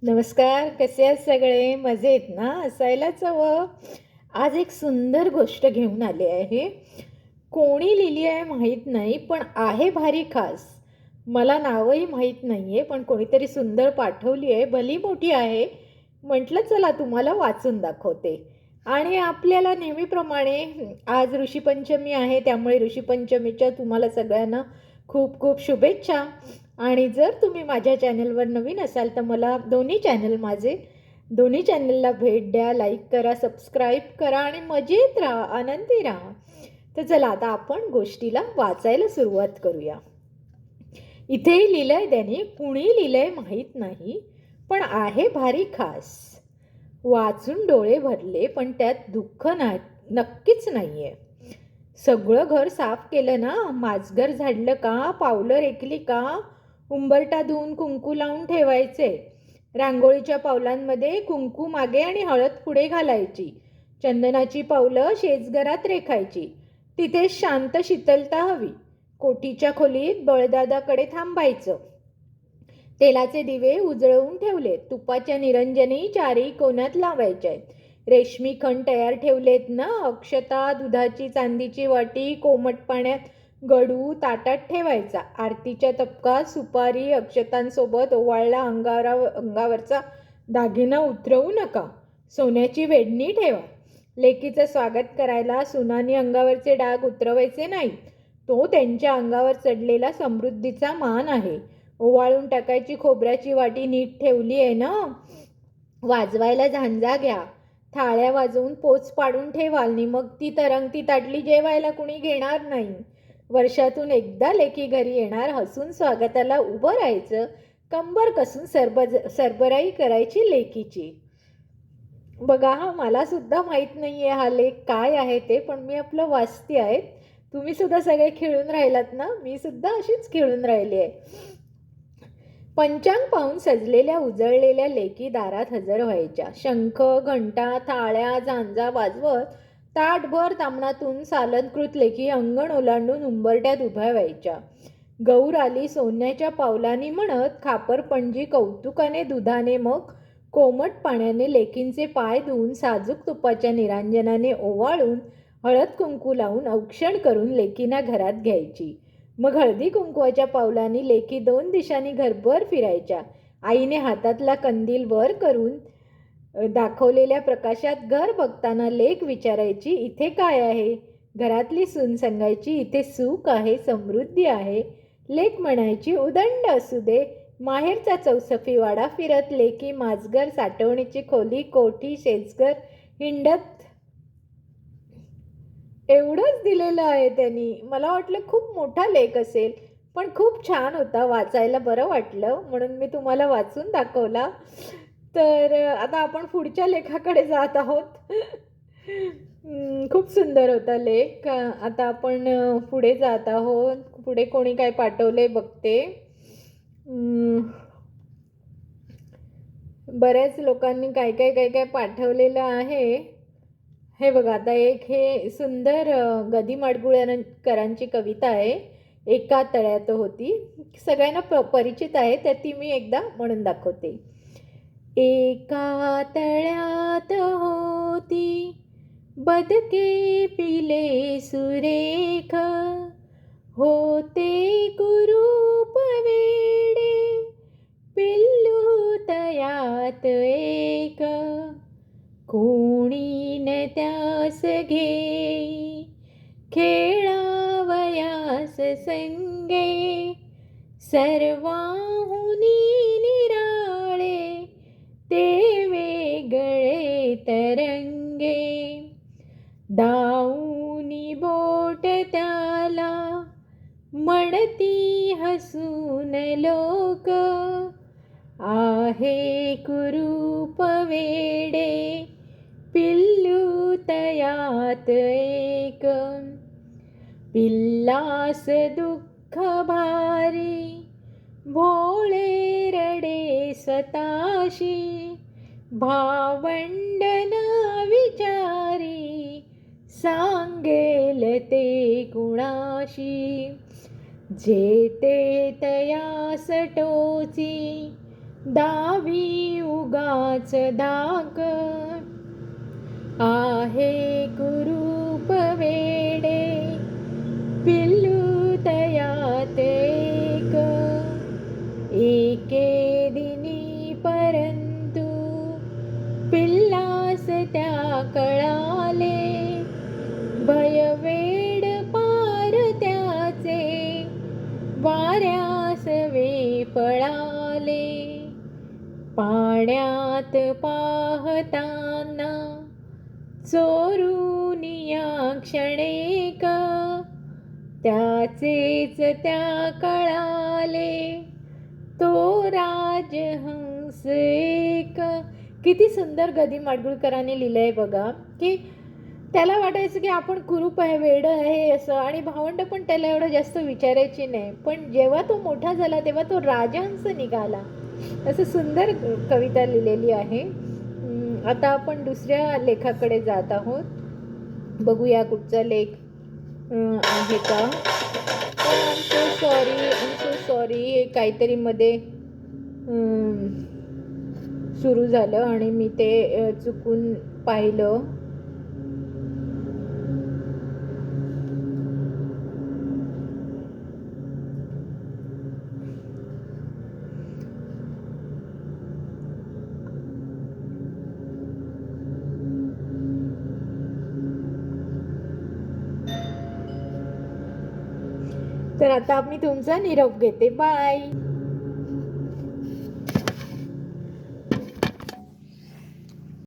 नमस्कार, कसे आहेत सगळे? मजेत ना? असायलाच हवं. आज एक सुंदर गोष्ट घेऊन आले आहे. कोणी लिहिली आहे माहीत नाही, पण आहे भारी खास. मला नावही माहीत नाही आहे, पण कोणीतरी सुंदर पाठवली आहे. भली मोठी आहे. म्हटलं चला तुम्हाला वाचून दाखवते. आणि आपल्याला नेहमीप्रमाणे आज ऋषीपंचमी आहे, त्यामुळे ऋषीपंचमीच्या तुम्हाला सगळ्यांना खूप खूप शुभेच्छा. आणि जर तुम्ही माझ्या चॅनलवर नवीन असाल तर मला दोन्ही चॅनलला भेट द्या, लाईक करा, सबस्क्राईब करा आणि मजेत राहा, आनंदी राहा. तर चला आता आपण गोष्टीला वाचायला सुरुवात करूया. इथेही लिहिलंय त्यांनी, कुणी लिहिलंय माहीत नाही, पण आहे भारी खास. वाचून डोळे भरले, पण त्यात दुःख नक्कीच नाहीये. सगळं घर साफ केलं ना, माजघर झाडलं का, पावलं रेखली का, उंबरठा धुवून कुंकू लावून ठेवायचे. रांगोळीच्या पावलांमध्ये कुंकू मागे आणि हळद पुढे घालायची. चंदनाची पावलं शेजघरात रेखायची. तिथे शांत शीतलता हवी. कोठीच्या खोलीत बळदादाकडे थांबायचं. तेलाचे दिवे उजळवून ठेवले. तुपाच्या निरंजनी चारही कोण्यात लावायच्या. रेशमी खण तयार ठेवलेत ना. अक्षता, दुधाची चांदीची वाटी, कोमट पाण्यात गडू ताटात ठेवायचा. आरतीच्या तपकात सुपारी अक्षतांसोबत ओवाळला. अंगावरचा दागिना उतरवू नका. सोन्याची वेडणी ठेवा. लेकीचं स्वागत करायला सुनानी अंगावरचे डाग उतरवायचे नाहीत. तो त्यांच्या अंगावर चढलेला समृद्धीचा मान आहे. ओवाळून टाकायची खोबऱ्याची वाटी नीट ठेवली आहे ना. वाजवायला झांजा घ्या. थाळ्या वाजवून पोच पाडून ठेवाल नि मग ती तरंगती ताटली जेवायला कुणी घेणार नाही. वर्षातून एकदा लेकी घरी येणार. हसून स्वागताला उभं राहायचं. कंबर कसून सरबराई करायची लेकीची. बघा, हा मला सुद्धा माहीत नाही आहे हा लेख काय आहे ते, पण मी आपलं वाचते आहे. तुम्ही सुद्धा सगळे खिळून राहिलात ना. मी सुद्धा अशीच खिळून राहिली आहे. पंचांग पाहून सजलेल्या उजळलेल्या लेकी दारात हजर व्हायच्या. शंख, घंटा, थाळ्या, झांजा वाजवत ताटभर तामणातून सालंकृत लेकी अंगण ओलांडून उंबरट्यात उभ्या व्हायच्या. गौर आली सोन्याच्या पावलांनी म्हणत खापरपणजी कौतुकाने दुधाने मग कोमट पाण्याने लेकींचे पाय धुवून साजूक तुपाच्या निरांजनाने ओवाळून हळद कुंकू लावून औक्षण करून लेकींना घरात घ्यायची. मग हळदी कुंकवाच्या पावलांनी लेकी दोन दिशांनी घरभर फिरायच्या. आईने हातातला कंदील वर करून दाखवलेल्या प्रकाशात घर बघताना लेक विचारायची, इथे काय आहे? घरातली सून सांगायची, इथे सुख आहे, समृद्धी आहे. लेक म्हणायची, उदंड असू दे. माहेरचा चौसफी वाडा फिरत लेकी माजघर, साठवणीची खोली, कोठी, शेजघर हिंडत. एवढंच दिलेलं आहे त्यांनी. मला वाटलं खूप मोठा लेख असेल, पण खूप छान होता. वाचायला बरं वाटलं म्हणून मी तुम्हाला वाचून दाखवला. तर आता आपण पुढच्या लेखाकडे जात आहोत. खूप सुंदर होता लेख. आता आपण पुढे जात आहोत. पुढे कोणी काय पाठवले बघते. बऱ्याच लोकांनी काय काय काय काय पाठवलेलं आहे. हे बघा, आता एक हे सुंदर गदी माडगुळकरांची कविता आहे. एका तळ्यात होती. सगळ्यांना परिचित आहे, तर ती मी एकदा म्हणून दाखवते. एका तळ्यात होती बदके पिले सुरेख, होते कुरूप वेडे पिल्लू तयात एक. कोणी न त्यास घेई खेळावयास संगे, सर्वाहुनी निराळे ते वेगळे तरंगे. दाऊनी बोट त्याला म्हणती हसून लोक, आहे कुरूप वेडे पिल्लू तयात एक. पिल्लास दुःख भारी भोळे रडे स्वताशी, भावंडना विचारी सांगेल ते कुणाशी. जेते तयास टोची दावी उगाच धाक आहे कुरूप वेडे पिल्लू तयात एके दिनी परंतु पिल्लास त्या कळाले भय वेड पार त्याचे वाऱ्यास वे पळाले पाण्यात पाहताना चोरून या क्षणेक त्याचेच त्या कळाले तो राजहंस एक. किती सुंदर गदी माडगुळकरांनी लिहिलंय बघा, की त्याला वाटायचं की आपण कुरूप आहे, वेड आहे असं, आणि भावंड पण त्याला एवढं जास्त विचारायची नाही. पण जेव्हा तो मोठा झाला तेव्हा तो राजहंस निघाला. असं सुंदर कविता लिहिलेली आहे. आता आपण दुसऱ्या लेखाकडे जात आहोत. बघूया कुठचा लेख आहे का. आय एम सो सॉरी हे काहीतरी मध्ये सुरू झालं आणि मी ते चुकून पाहिलं. तर आता मी तुमचा निरोप घेते. बाय.